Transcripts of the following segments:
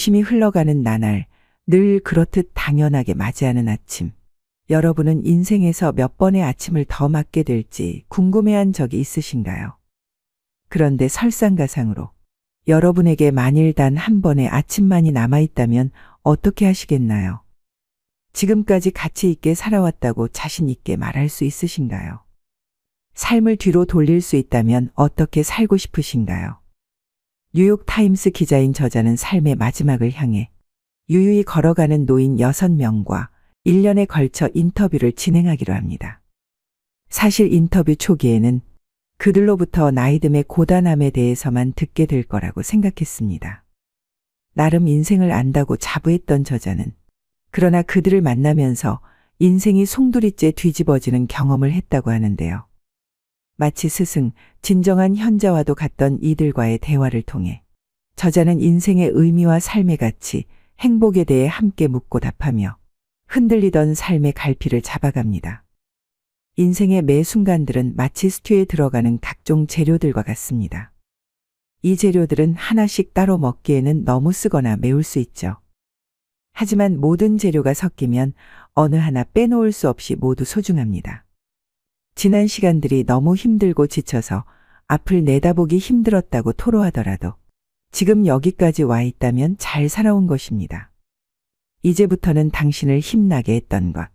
조심히 흘러가는 나날, 늘 그렇듯 당연하게 맞이하는 아침. 여러분은 인생에서 몇 번의 아침을 더 맞게 될지 궁금해한 적이 있으신가요? 그런데 설상가상으로 여러분에게 만일 단 한 번의 아침만이 남아있다면 어떻게 하시겠나요? 지금까지 가치 있게 살아왔다고 자신 있게 말할 수 있으신가요? 삶을 뒤로 돌릴 수 있다면 어떻게 살고 싶으신가요? 뉴욕타임스 기자인 저자는 삶의 마지막을 향해 유유히 걸어가는 노인 6명과 1년에 걸쳐 인터뷰를 진행하기로 합니다. 사실 인터뷰 초기에는 그들로부터 나이듦의 고단함에 대해서만 듣게 될 거라고 생각했습니다. 나름 인생을 안다고 자부했던 저자는 그러나 그들을 만나면서 인생이 송두리째 뒤집어지는 경험을 했다고 하는데요. 마치 스승, 진정한 현자와도 같던 이들과의 대화를 통해 저자는 인생의 의미와 삶의 가치, 행복에 대해 함께 묻고 답하며 흔들리던 삶의 갈피를 잡아갑니다. 인생의 매 순간들은 마치 스튜에 들어가는 각종 재료들과 같습니다. 이 재료들은 하나씩 따로 먹기에는 너무 쓰거나 매울 수 있죠. 하지만 모든 재료가 섞이면 어느 하나 빼놓을 수 없이 모두 소중합니다. 지난 시간들이 너무 힘들고 지쳐서 앞을 내다보기 힘들었다고 토로하더라도 지금 여기까지 와 있다면 잘 살아온 것입니다. 이제부터는 당신을 힘나게 했던 것,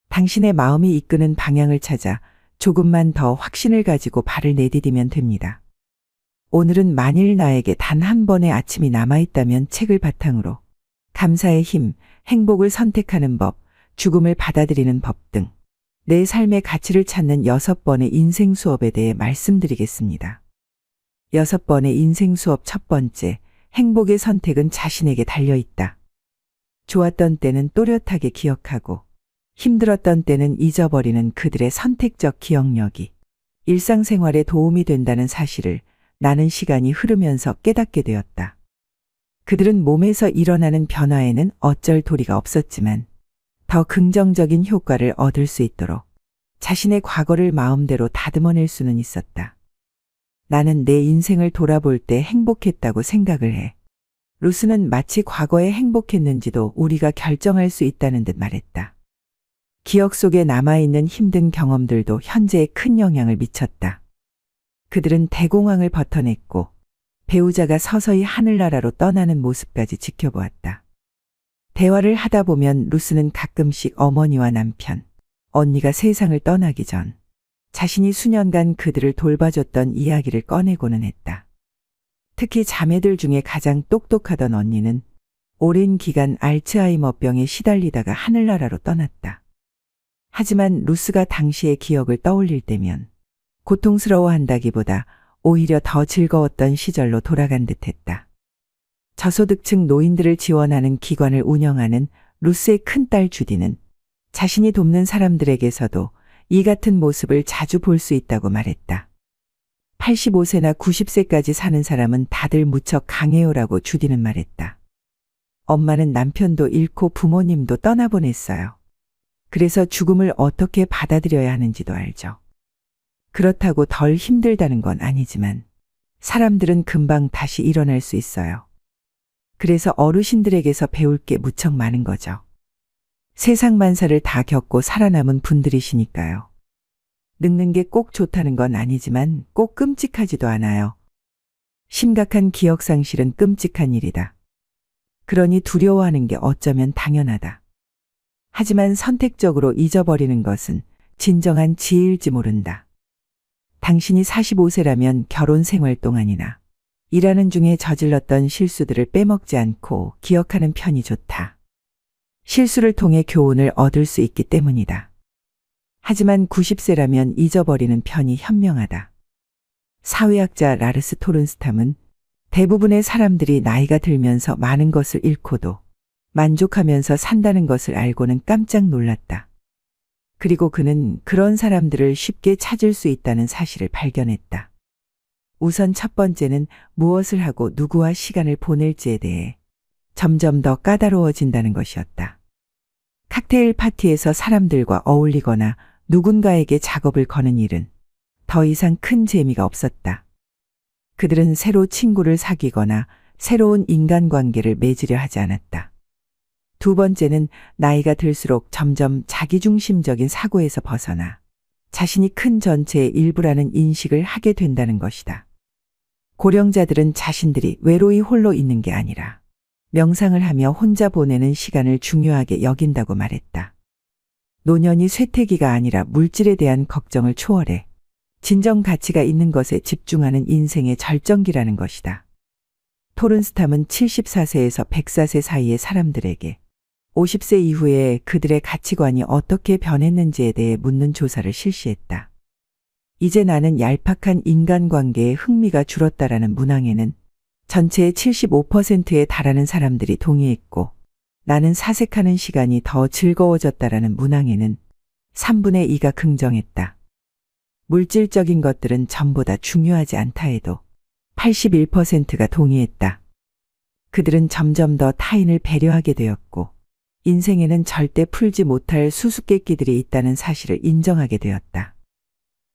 당신의 마음이 이끄는 방향을 찾아 조금만 더 확신을 가지고 발을 내디디면 됩니다. 오늘은 만일 나에게 단 한 번의 아침이 남아있다면 책을 바탕으로 감사의 힘, 행복을 선택하는 법, 죽음을 받아들이는 법 등 내 삶의 가치를 찾는 6번의 인생 수업에 대해 말씀드리겠습니다. 6번의 인생 수업 첫 번째, 행복의 선택은 자신에게 달려있다. 좋았던 때는 또렷하게 기억하고 힘들었던 때는 잊어버리는 그들의 선택적 기억력이 일상생활에 도움이 된다는 사실을 나는 시간이 흐르면서 깨닫게 되었다. 그들은 몸에서 일어나는 변화에는 어쩔 도리가 없었지만 더 긍정적인 효과를 얻을 수 있도록 자신의 과거를 마음대로 다듬어낼 수는 있었다. 나는 내 인생을 돌아볼 때 행복했다고 생각을 해. 루스는 마치 과거에 행복했는지도 우리가 결정할 수 있다는 듯 말했다. 기억 속에 남아있는 힘든 경험들도 현재에 큰 영향을 미쳤다. 그들은 대공황을 버텨냈고 배우자가 서서히 하늘나라로 떠나는 모습까지 지켜보았다. 대화를 하다 보면 루스는 가끔씩 어머니와 남편, 언니가 세상을 떠나기 전 자신이 수년간 그들을 돌봐줬던 이야기를 꺼내고는 했다. 특히 자매들 중에 가장 똑똑하던 언니는 오랜 기간 알츠하이머병에 시달리다가 하늘나라로 떠났다. 하지만 루스가 당시의 기억을 떠올릴 때면 고통스러워한다기보다 오히려 더 즐거웠던 시절로 돌아간 듯했다. 저소득층 노인들을 지원하는 기관을 운영하는 루스의 큰딸 주디는 자신이 돕는 사람들에게서도 이 같은 모습을 자주 볼 수 있다고 말했다. 85세나 90세까지 사는 사람은 다들 무척 강해요라고 주디는 말했다. 엄마는 남편도 잃고 부모님도 떠나보냈어요. 그래서 죽음을 어떻게 받아들여야 하는지도 알죠. 그렇다고 덜 힘들다는 건 아니지만 사람들은 금방 다시 일어날 수 있어요. 그래서 어르신들에게서 배울 게 무척 많은 거죠. 세상 만사를 다 겪고 살아남은 분들이시니까요. 늙는 게 꼭 좋다는 건 아니지만 꼭 끔찍하지도 않아요. 심각한 기억 상실은 끔찍한 일이다. 그러니 두려워하는 게 어쩌면 당연하다. 하지만 선택적으로 잊어버리는 것은 진정한 지혜일지 모른다. 당신이 45세라면 결혼 생활 동안이나 일하는 중에 저질렀던 실수들을 빼먹지 않고 기억하는 편이 좋다. 실수를 통해 교훈을 얻을 수 있기 때문이다. 하지만 90세라면 잊어버리는 편이 현명하다. 사회학자 라르스 토른스탐은 대부분의 사람들이 나이가 들면서 많은 것을 잃고도 만족하면서 산다는 것을 알고는 깜짝 놀랐다. 그리고 그는 그런 사람들을 쉽게 찾을 수 있다는 사실을 발견했다. 우선 첫 번째는 무엇을 하고 누구와 시간을 보낼지에 대해 점점 더 까다로워진다는 것이었다. 칵테일 파티에서 사람들과 어울리거나 누군가에게 작업을 거는 일은 더 이상 큰 재미가 없었다. 그들은 새로 친구를 사귀거나 새로운 인간관계를 맺으려 하지 않았다. 두 번째는 나이가 들수록 점점 자기중심적인 사고에서 벗어나 자신이 큰 전체의 일부라는 인식을 하게 된다는 것이다. 고령자들은 자신들이 외로이 홀로 있는 게 아니라 명상을 하며 혼자 보내는 시간을 중요하게 여긴다고 말했다. 노년이 쇠퇴기가 아니라 물질에 대한 걱정을 초월해 진정 가치가 있는 것에 집중하는 인생의 절정기라는 것이다. 토른스탐은 74세에서 104세 사이의 사람들에게 50세 이후에 그들의 가치관이 어떻게 변했는지에 대해 묻는 조사를 실시했다. 이제 나는 얄팍한 인간관계에 흥미가 줄었다라는 문항에는 전체의 75%에 달하는 사람들이 동의했고, 나는 사색하는 시간이 더 즐거워졌다라는 문항에는 3분의 2가 긍정했다. 물질적인 것들은 전부 다 중요하지 않다 해도 81%가 동의했다. 그들은 점점 더 타인을 배려하게 되었고, 인생에는 절대 풀지 못할 수수께끼들이 있다는 사실을 인정하게 되었다.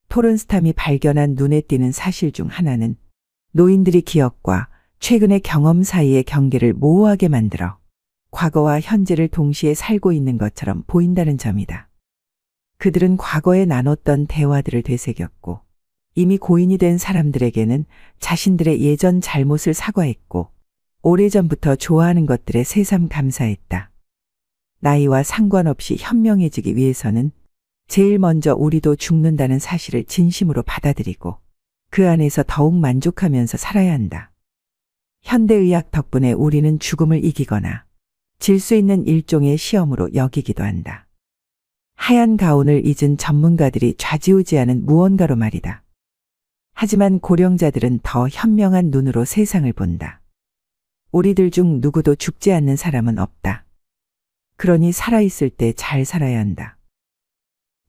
토른스탐이 발견한 눈에 띄는 사실 중 하나는 노인들이 기억과 최근의 경험 사이의 경계를 모호하게 만들어 과거와 현재를 동시에 살고 있는 것처럼 보인다는 점이다. 그들은 과거에 나눴던 대화들을 되새겼고, 이미 고인이 된 사람들에게는 자신들의 예전 잘못을 사과했고, 오래전부터 좋아하는 것들에 새삼 감사했다. 나이와 상관없이 현명해지기 위해서는 제일 먼저 우리도 죽는다는 사실을 진심으로 받아들이고 그 안에서 더욱 만족하면서 살아야 한다. 현대의학 덕분에 우리는 죽음을 이기거나 질 수 있는 일종의 시험으로 여기기도 한다. 하얀 가운을 잊은 전문가들이 좌지우지하는 무언가로 말이다. 하지만 고령자들은 더 현명한 눈으로 세상을 본다. 우리들 중 누구도 죽지 않는 사람은 없다. 그러니 살아있을 때 잘 살아야 한다.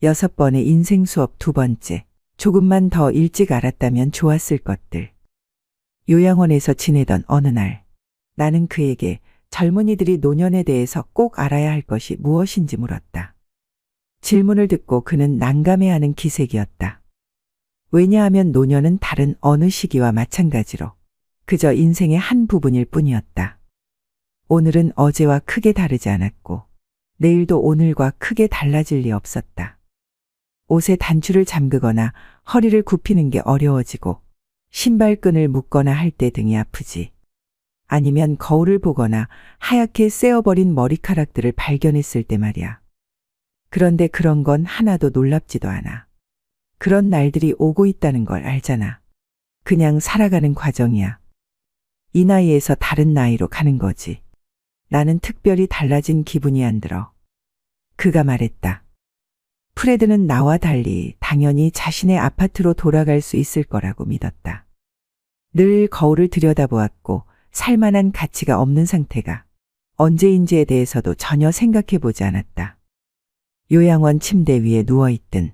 6번의 인생 수업 2번째. 조금만 더 일찍 알았다면 좋았을 것들. 요양원에서 지내던 어느 날, 나는 그에게 젊은이들이 노년에 대해서 꼭 알아야 할 것이 무엇인지 물었다. 질문을 듣고 그는 난감해하는 기색이었다. 왜냐하면 노년은 다른 어느 시기와 마찬가지로 그저 인생의 한 부분일 뿐이었다. 오늘은 어제와 크게 다르지 않았고, 내일도 오늘과 크게 달라질 리 없었다. 옷에 단추를 잠그거나 허리를 굽히는 게 어려워지고, 신발끈을 묶거나 할 때 등이 아프지. 아니면 거울을 보거나 하얗게 세어버린 머리카락들을 발견했을 때 말이야. 그런데 그런 건 하나도 놀랍지도 않아. 그런 날들이 오고 있다는 걸 알잖아. 그냥 살아가는 과정이야. 이 나이에서 다른 나이로 가는 거지. 나는 특별히 달라진 기분이 안 들어. 그가 말했다. 프레드는 나와 달리 당연히 자신의 아파트로 돌아갈 수 있을 거라고 믿었다. 늘 거울을 들여다보았고 살만한 가치가 없는 상태가 언제인지에 대해서도 전혀 생각해보지 않았다. 요양원 침대 위에 누워있든,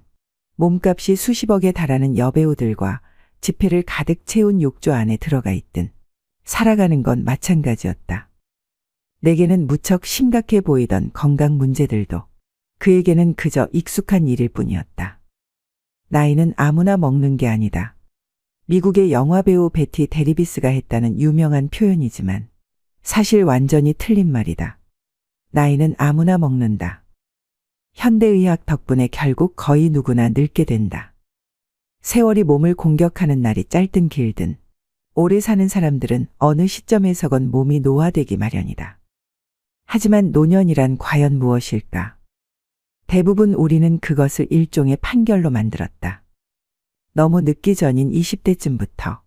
몸값이 수십억에 달하는 여배우들과 지폐를 가득 채운 욕조 안에 들어가 있든 살아가는 건 마찬가지였다. 내게는 무척 심각해 보이던 건강 문제들도 그에게는 그저 익숙한 일일 뿐이었다. 나이는 아무나 먹는 게 아니다. 미국의 영화배우 베티 데리비스가 했다는 유명한 표현이지만 사실 완전히 틀린 말이다. 나이는 아무나 먹는다. 현대의학 덕분에 결국 거의 누구나 늙게 된다. 세월이 몸을 공격하는 날이 짧든 길든 오래 사는 사람들은 어느 시점에서건 몸이 노화되기 마련이다. 하지만 노년이란 과연 무엇일까? 대부분 우리는 그것을 일종의 판결로 만들었다. 너무 늦기 전인 20대쯤부터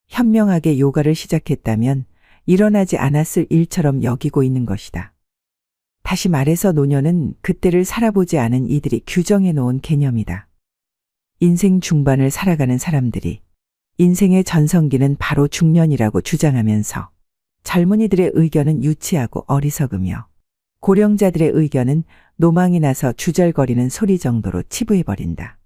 현명하게 요가를 시작했다면 일어나지 않았을 일처럼 여기고 있는 것이다. 다시 말해서 노년은 그때를 살아보지 않은 이들이 규정해 놓은 개념이다. 인생 중반을 살아가는 사람들이 인생의 전성기는 바로 중년이라고 주장하면서 젊은이들의 의견은 유치하고 어리석으며 고령자들의 의견은 노망이 나서 주절거리는 소리 정도로 치부해버린다.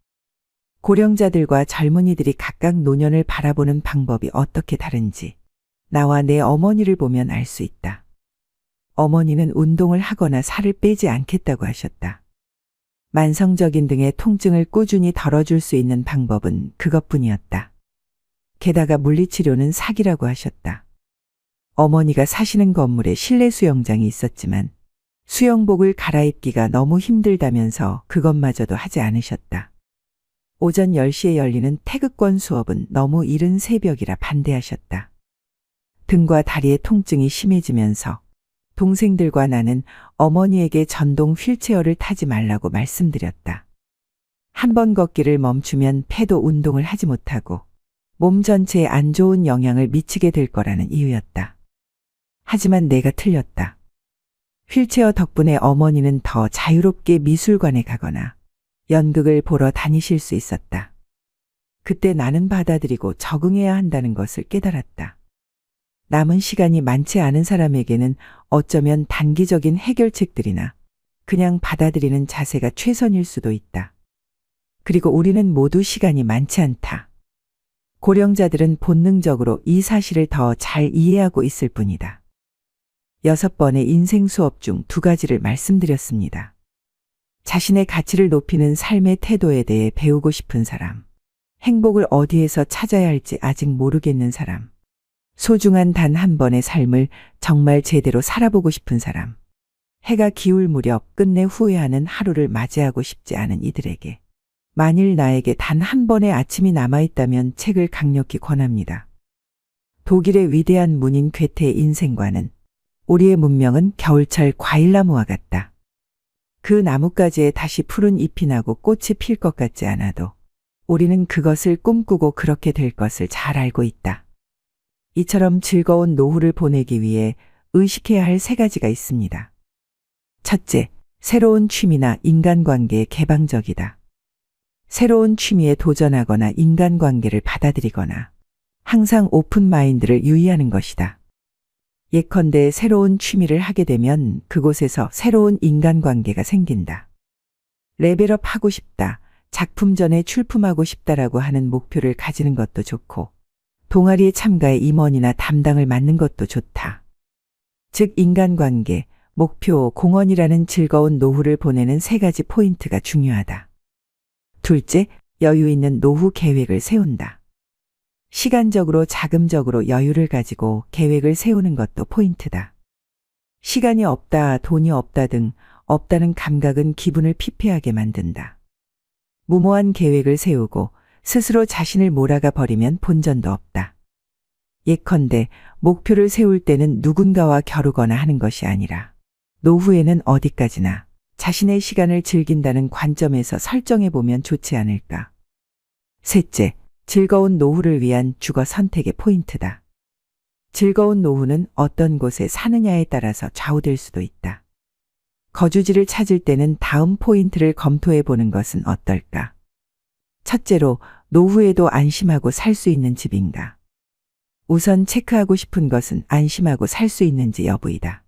고령자들과 젊은이들이 각각 노년을 바라보는 방법이 어떻게 다른지 나와 내 어머니를 보면 알 수 있다. 어머니는 운동을 하거나 살을 빼지 않겠다고 하셨다. 만성적인 등의 통증을 꾸준히 덜어줄 수 있는 방법은 그것뿐이었다. 게다가 물리치료는 사기라고 하셨다. 어머니가 사시는 건물에 실내 수영장이 있었지만 수영복을 갈아입기가 너무 힘들다면서 그것마저도 하지 않으셨다. 오전 10시에 열리는 태극권 수업은 너무 이른 새벽이라 반대하셨다. 등과 다리의 통증이 심해지면서 동생들과 나는 어머니에게 전동 휠체어를 타지 말라고 말씀드렸다. 한 번 걷기를 멈추면 폐도 운동을 하지 못하고 몸 전체에 안 좋은 영향을 미치게 될 거라는 이유였다. 하지만 내가 틀렸다. 휠체어 덕분에 어머니는 더 자유롭게 미술관에 가거나 연극을 보러 다니실 수 있었다. 그때 나는 받아들이고 적응해야 한다는 것을 깨달았다. 남은 시간이 많지 않은 사람에게는 어쩌면 단기적인 해결책들이나 그냥 받아들이는 자세가 최선일 수도 있다. 그리고 우리는 모두 시간이 많지 않다. 고령자들은 본능적으로 이 사실을 더 잘 이해하고 있을 뿐이다. 6번의 인생 수업 중 2가지를 말씀드렸습니다. 자신의 가치를 높이는 삶의 태도에 대해 배우고 싶은 사람, 행복을 어디에서 찾아야 할지 아직 모르겠는 사람, 소중한 단 한 번의 삶을 정말 제대로 살아보고 싶은 사람, 해가 기울 무렵 끝내 후회하는 하루를 맞이하고 싶지 않은 이들에게 만일 나에게 단 한 번의 아침이 남아있다면 책을 강력히 권합니다. 독일의 위대한 문인 괴테의 인생과는 우리의 문명은 겨울철 과일나무와 같다. 그 나뭇가지에 다시 푸른 잎이 나고 꽃이 필 것 같지 않아도 우리는 그것을 꿈꾸고 그렇게 될 것을 잘 알고 있다. 이처럼 즐거운 노후를 보내기 위해 의식해야 할 3가지가 있습니다. 첫째, 새로운 취미나 인간관계에 개방적이다. 새로운 취미에 도전하거나 인간관계를 받아들이거나 항상 오픈 마인드를 유의하는 것이다. 예컨대 새로운 취미를 하게 되면 그곳에서 새로운 인간관계가 생긴다. 레벨업 하고 싶다, 작품 전에 출품하고 싶다라고 하는 목표를 가지는 것도 좋고 동아리에 참가해 임원이나 담당을 맡는 것도 좋다. 즉 인간관계, 목표, 공헌이라는 즐거운 노후를 보내는 3가지 포인트가 중요하다. 둘째, 여유 있는 노후 계획을 세운다. 시간적으로 자금적으로 여유를 가지고 계획을 세우는 것도 포인트다. 시간이 없다, 돈이 없다 등 없다는 감각은 기분을 피폐하게 만든다. 무모한 계획을 세우고 스스로 자신을 몰아가 버리면 본전도 없다. 예컨대 목표를 세울 때는 누군가와 겨루거나 하는 것이 아니라 노후에는 어디까지나 자신의 시간을 즐긴다는 관점에서 설정해 보면 좋지 않을까. 셋째, 즐거운 노후를 위한 주거 선택의 포인트다. 즐거운 노후는 어떤 곳에 사느냐에 따라서 좌우될 수도 있다. 거주지를 찾을 때는 다음 포인트를 검토해 보는 것은 어떨까? 첫째로, 노후에도 안심하고 살 수 있는 집인가? 우선 체크하고 싶은 것은 안심하고 살 수 있는지 여부이다.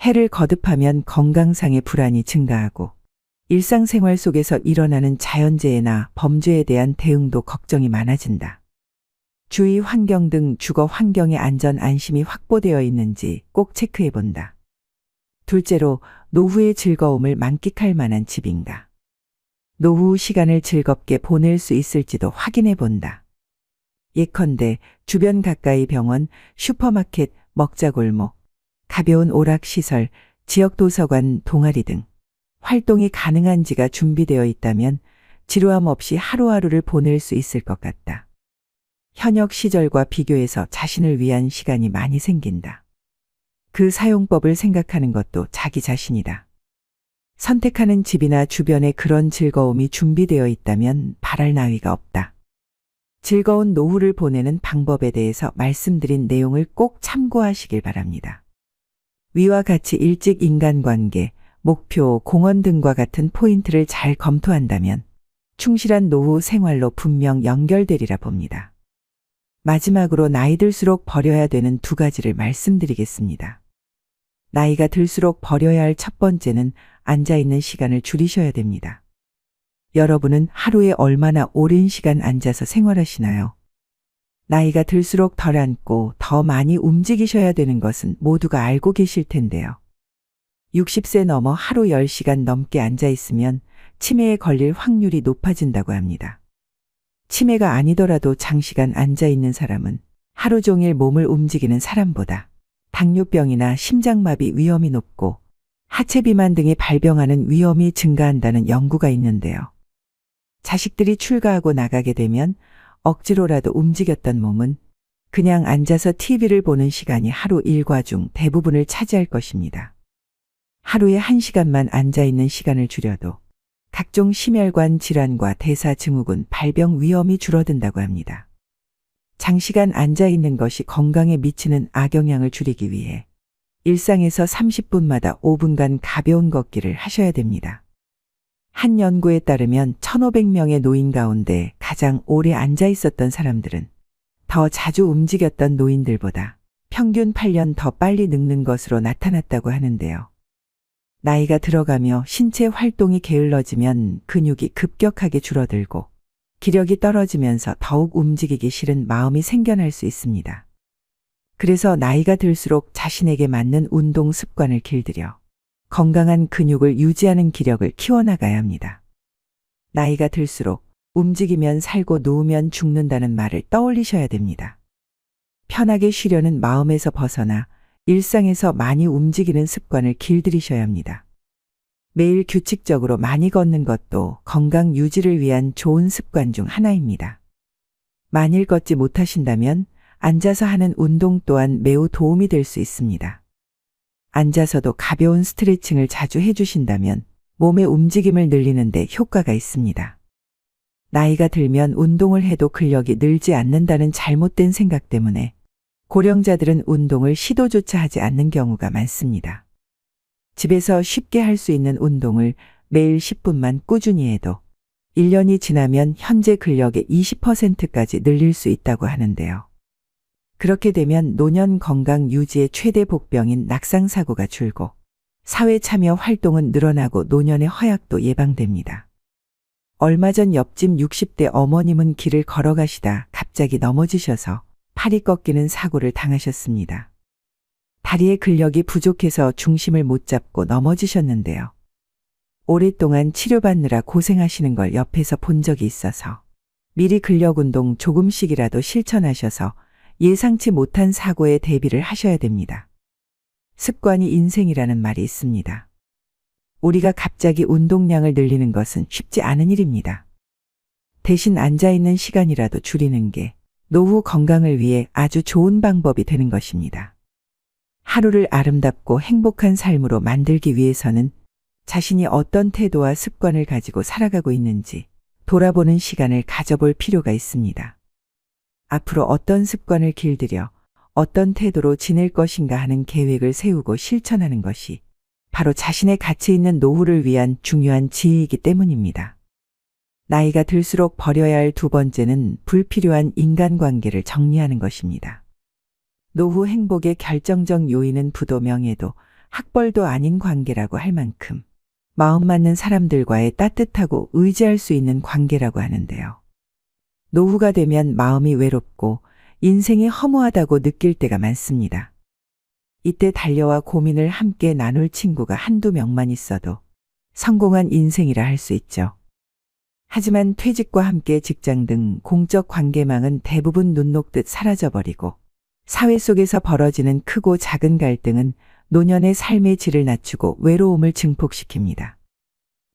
해를 거듭하면 건강상의 불안이 증가하고 일상생활 속에서 일어나는 자연재해나 범죄에 대한 대응도 걱정이 많아진다. 주위 환경 등 주거 환경의 안전 안심이 확보되어 있는지 꼭 체크해 본다. 둘째로, 노후의 즐거움을 만끽할 만한 집인가? 노후 시간을 즐겁게 보낼 수 있을지도 확인해 본다. 예컨대 주변 가까이 병원, 슈퍼마켓, 먹자골목, 가벼운 오락시설, 지역 도서관, 동아리 등 활동이 가능한지가 준비되어 있다면 지루함 없이 하루하루를 보낼 수 있을 것 같다. 현역 시절과 비교해서 자신을 위한 시간이 많이 생긴다. 그 사용법을 생각하는 것도 자기 자신이다. 선택하는 집이나 주변에 그런 즐거움이 준비되어 있다면 바랄 나위가 없다. 즐거운 노후를 보내는 방법에 대해서 말씀드린 내용을 꼭 참고하시길 바랍니다. 위와 같이 일찍 인간관계, 목표, 공헌 등과 같은 포인트를 잘 검토한다면 충실한 노후 생활로 분명 연결되리라 봅니다. 마지막으로 나이 들수록 버려야 되는 2가지를 말씀드리겠습니다. 나이가 들수록 버려야 할 첫 번째는 앉아있는 시간을 줄이셔야 됩니다. 여러분은 하루에 얼마나 오랜 시간 앉아서 생활하시나요? 나이가 들수록 덜 앉고 더 많이 움직이셔야 되는 것은 모두가 알고 계실 텐데요. 60세 넘어 하루 10시간 넘게 앉아 있으면 치매에 걸릴 확률이 높아진다고 합니다. 치매가 아니더라도 장시간 앉아 있는 사람은 하루 종일 몸을 움직이는 사람보다 당뇨병이나 심장마비 위험이 높고 하체 비만 등의 발병하는 위험이 증가한다는 연구가 있는데요. 자식들이 출가하고 나가게 되면 억지로라도 움직였던 몸은 그냥 앉아서 TV를 보는 시간이 하루 일과 중 대부분을 차지할 것입니다. 하루에 1시간만 앉아있는 시간을 줄여도 각종 심혈관 질환과 대사증후군 발병 위험이 줄어든다고 합니다. 장시간 앉아있는 것이 건강에 미치는 악영향을 줄이기 위해 일상에서 30분마다 5분간 가벼운 걷기를 하셔야 됩니다. 한 연구에 따르면 1,500명의 노인 가운데 가장 오래 앉아 있었던 사람들은 더 자주 움직였던 노인들보다 평균 8년 더 빨리 늙는 것으로 나타났다고 하는데요. 나이가 들어가며 신체 활동이 게을러지면 근육이 급격하게 줄어들고 기력이 떨어지면서 더욱 움직이기 싫은 마음이 생겨날 수 있습니다. 그래서 나이가 들수록 자신에게 맞는 운동 습관을 길들여 건강한 근육을 유지하는 기력을 키워나가야 합니다. 나이가 들수록 움직이면 살고 누우면 죽는다는 말을 떠올리셔야 됩니다. 편하게 쉬려는 마음에서 벗어나 일상에서 많이 움직이는 습관을 길들이셔야 합니다. 매일 규칙적으로 많이 걷는 것도 건강 유지를 위한 좋은 습관 중 하나입니다. 만일 걷지 못하신다면 앉아서 하는 운동 또한 매우 도움이 될 수 있습니다. 앉아서도 가벼운 스트레칭을 자주 해주신다면 몸의 움직임을 늘리는 데 효과가 있습니다. 나이가 들면 운동을 해도 근력이 늘지 않는다는 잘못된 생각 때문에 고령자들은 운동을 시도조차 하지 않는 경우가 많습니다. 집에서 쉽게 할 수 있는 운동을 매일 10분만 꾸준히 해도 1년이 지나면 현재 근력의 20%까지 늘릴 수 있다고 하는데요. 그렇게 되면 노년 건강 유지의 최대 복병인 낙상사고가 줄고 사회 참여 활동은 늘어나고 노년의 허약도 예방됩니다. 얼마 전 옆집 60대 어머님은 길을 걸어가시다 갑자기 넘어지셔서 팔이 꺾이는 사고를 당하셨습니다. 다리의 근력이 부족해서 중심을 못 잡고 넘어지셨는데요. 오랫동안 치료받느라 고생하시는 걸 옆에서 본 적이 있어서 미리 근력 운동 조금씩이라도 실천하셔서 예상치 못한 사고에 대비를 하셔야 됩니다. 습관이 인생이라는 말이 있습니다. 우리가 갑자기 운동량을 늘리는 것은 쉽지 않은 일입니다. 대신 앉아있는 시간이라도 줄이는 게 노후 건강을 위해 아주 좋은 방법이 되는 것입니다. 하루를 아름답고 행복한 삶으로 만들기 위해서는 자신이 어떤 태도와 습관을 가지고 살아가고 있는지 돌아보는 시간을 가져볼 필요가 있습니다. 앞으로 어떤 습관을 길들여 어떤 태도로 지낼 것인가 하는 계획을 세우고 실천하는 것이 바로 자신의 가치 있는 노후를 위한 중요한 지혜이기 때문입니다. 나이가 들수록 버려야 할 두 번째는 불필요한 인간관계를 정리하는 것입니다. 노후 행복의 결정적 요인은 부도 명예도 학벌도 아닌 관계라고 할 만큼 마음 맞는 사람들과의 따뜻하고 의지할 수 있는 관계라고 하는데요. 노후가 되면 마음이 외롭고 인생이 허무하다고 느낄 때가 많습니다. 이때 달려와 고민을 함께 나눌 친구가 한두 명만 있어도 성공한 인생이라 할 수 있죠. 하지만 퇴직과 함께 직장 등 공적 관계망은 대부분 눈 녹듯 사라져버리고 사회 속에서 벌어지는 크고 작은 갈등은 노년의 삶의 질을 낮추고 외로움을 증폭시킵니다.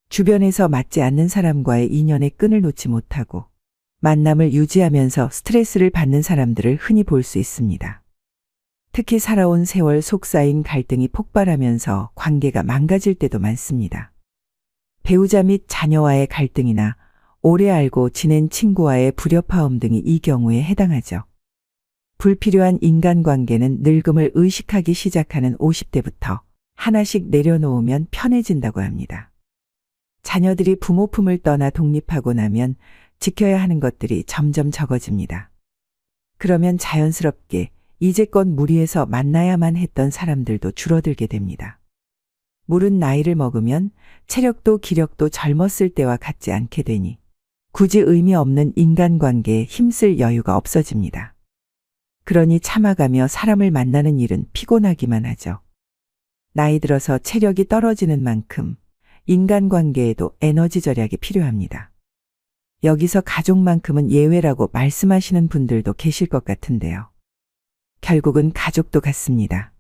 주변에서 맞지 않는 사람과의 인연의 끈을 놓지 못하고 만남을 유지하면서 스트레스를 받는 사람들을 흔히 볼 수 있습니다. 특히 살아온 세월 속 쌓인 갈등이 폭발하면서 관계가 망가질 때도 많습니다. 배우자 및 자녀와의 갈등이나 오래 알고 지낸 친구와의 불협화음 등이 이 경우에 해당하죠. 불필요한 인간관계는 늙음을 의식하기 시작하는 50대부터 하나씩 내려놓으면 편해진다고 합니다. 자녀들이 부모 품을 떠나 독립하고 나면 지켜야 하는 것들이 점점 적어집니다. 그러면 자연스럽게 이제껏 무리해서 만나야만 했던 사람들도 줄어들게 됩니다. 물은 나이를 먹으면 체력도 기력도 젊었을 때와 같지 않게 되니 굳이 의미 없는 인간관계에 힘쓸 여유가 없어집니다. 그러니 참아가며 사람을 만나는 일은 피곤하기만 하죠. 나이 들어서 체력이 떨어지는 만큼 인간관계에도 에너지 절약이 필요합니다. 여기서 가족만큼은 예외라고 말씀하시는 분들도 계실 것 같은데요. 결국은 가족도 같습니다.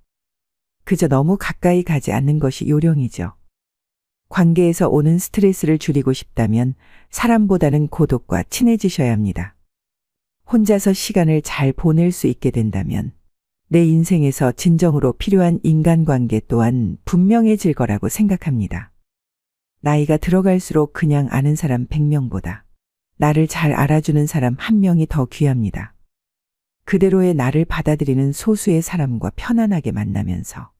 그저 너무 가까이 가지 않는 것이 요령이죠. 관계에서 오는 스트레스를 줄이고 싶다면 사람보다는 고독과 친해지셔야 합니다. 혼자서 시간을 잘 보낼 수 있게 된다면 내 인생에서 진정으로 필요한 인간관계 또한 분명해질 거라고 생각합니다. 나이가 들어갈수록 그냥 아는 사람 100명보다 나를 잘 알아주는 사람 1명이 더 귀합니다. 그대로의 나를 받아들이는 소수의 사람과 편안하게 만나면서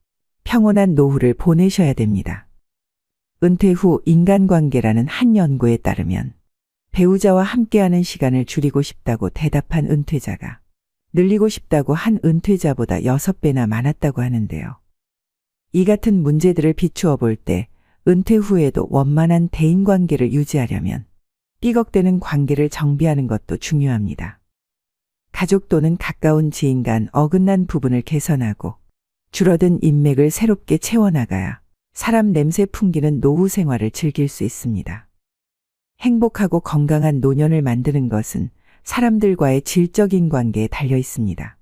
평온한 노후를 보내셔야 됩니다. 은퇴 후 인간관계라는 한 연구에 따르면 배우자와 함께하는 시간을 줄이고 싶다고 대답한 은퇴자가 늘리고 싶다고 한 은퇴자보다 6배나 많았다고 하는데요. 이 같은 문제들을 비추어 볼 때 은퇴 후에도 원만한 대인관계를 유지하려면 삐걱대는 관계를 정비하는 것도 중요합니다. 가족 또는 가까운 지인 간 어긋난 부분을 개선하고 줄어든 인맥을 새롭게 채워나가야 사람 냄새 풍기는 노후 생활을 즐길 수 있습니다. 행복하고 건강한 노년을 만드는 것은 사람들과의 질적인 관계에 달려 있습니다.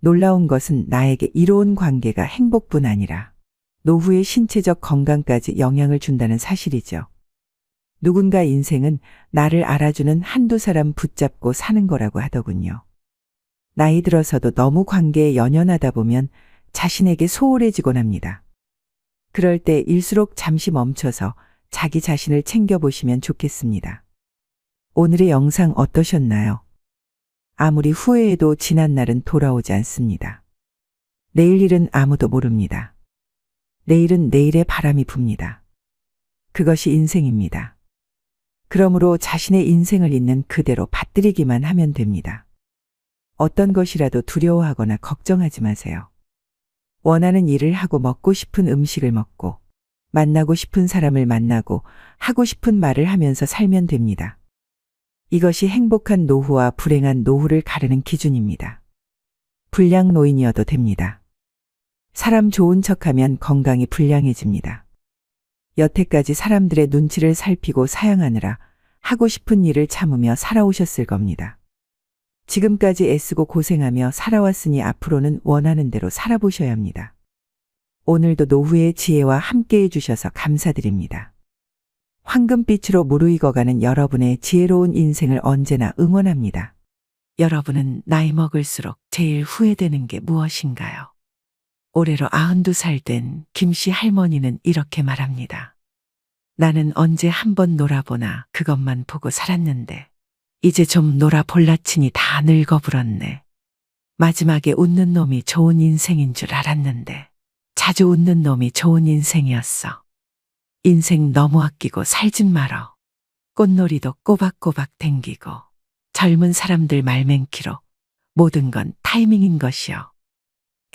놀라운 것은 나에게 이로운 관계가 행복뿐 아니라 노후의 신체적 건강까지 영향을 준다는 사실이죠. 누군가 인생은 나를 알아주는 한두 사람 붙잡고 사는 거라고 하더군요. 나이 들어서도 너무 관계에 연연하다 보면 자신에게 소홀해지곤 합니다. 그럴 때 일수록 잠시 멈춰서 자기 자신을 챙겨보시면 좋겠습니다. 오늘의 영상 어떠셨나요? 아무리 후회해도 지난 날은 돌아오지 않습니다. 내일 일은 아무도 모릅니다. 내일은 내일의 바람이 붑니다. 그것이 인생입니다. 그러므로 자신의 인생을 있는 그대로 받들이기만 하면 됩니다. 어떤 것이라도 두려워하거나 걱정하지 마세요. 원하는 일을 하고 먹고 싶은 음식을 먹고 만나고 싶은 사람을 만나고 하고 싶은 말을 하면서 살면 됩니다. 이것이 행복한 노후와 불행한 노후를 가르는 기준입니다. 불량 노인이어도 됩니다. 사람 좋은 척하면 건강이 불량해집니다. 여태까지 사람들의 눈치를 살피고 사양하느라 하고 싶은 일을 참으며 살아오셨을 겁니다. 지금까지 애쓰고 고생하며 살아왔으니 앞으로는 원하는 대로 살아보셔야 합니다. 오늘도 노후의 지혜와 함께해 주셔서 감사드립니다. 황금빛으로 무르익어가는 여러분의 지혜로운 인생을 언제나 응원합니다. 여러분은 나이 먹을수록 제일 후회되는 게 무엇인가요? 올해로 92살 된 김씨 할머니는 이렇게 말합니다. 나는 언제 한번 놀아보나 그것만 보고 살았는데 이제 좀 놀아볼라치니 다 늙어불었네. 마지막에 웃는 놈이 좋은 인생인 줄 알았는데 자주 웃는 놈이 좋은 인생이었어. 인생 너무 아끼고 살진 말어. 꽃놀이도 꼬박꼬박 댕기고 젊은 사람들 말맹키로 모든 건 타이밍인 것이여.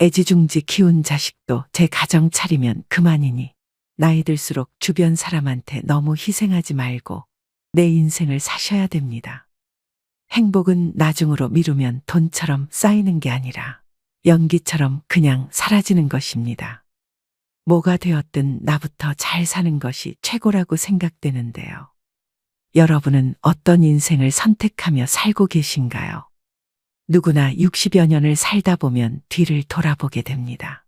애지중지 키운 자식도 제 가정 차리면 그만이니 나이 들수록 주변 사람한테 너무 희생하지 말고 내 인생을 사셔야 됩니다. 행복은 나중으로 미루면 돈처럼 쌓이는 게 아니라 연기처럼 그냥 사라지는 것입니다. 뭐가 되었든 나부터 잘 사는 것이 최고라고 생각되는데요. 여러분은 어떤 인생을 선택하며 살고 계신가요? 누구나 60여 년을 살다 보면 뒤를 돌아보게 됩니다.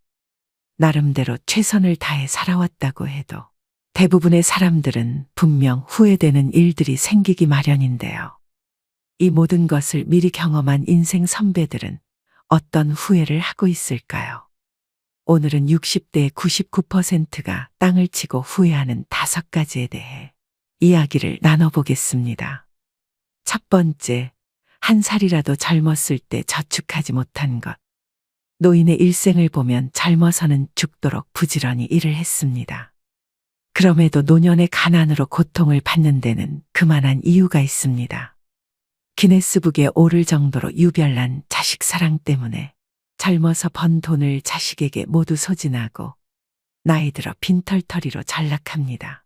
나름대로 최선을 다해 살아왔다고 해도 대부분의 사람들은 분명 후회되는 일들이 생기기 마련인데요. 이 모든 것을 미리 경험한 인생 선배들은 어떤 후회를 하고 있을까요? 오늘은 60대의 99%가 땅을 치고 후회하는 5가지에 대해 이야기를 나눠보겠습니다. 첫 번째, 한 살이라도 젊었을 때 저축하지 못한 것. 노인의 일생을 보면 젊어서는 죽도록 부지런히 일을 했습니다. 그럼에도 노년의 가난으로 고통을 받는 데는 그만한 이유가 있습니다. 기네스북에 오를 정도로 유별난 자식 사랑 때문에 젊어서 번 돈을 자식에게 모두 소진하고 나이 들어 빈털터리로 전락합니다.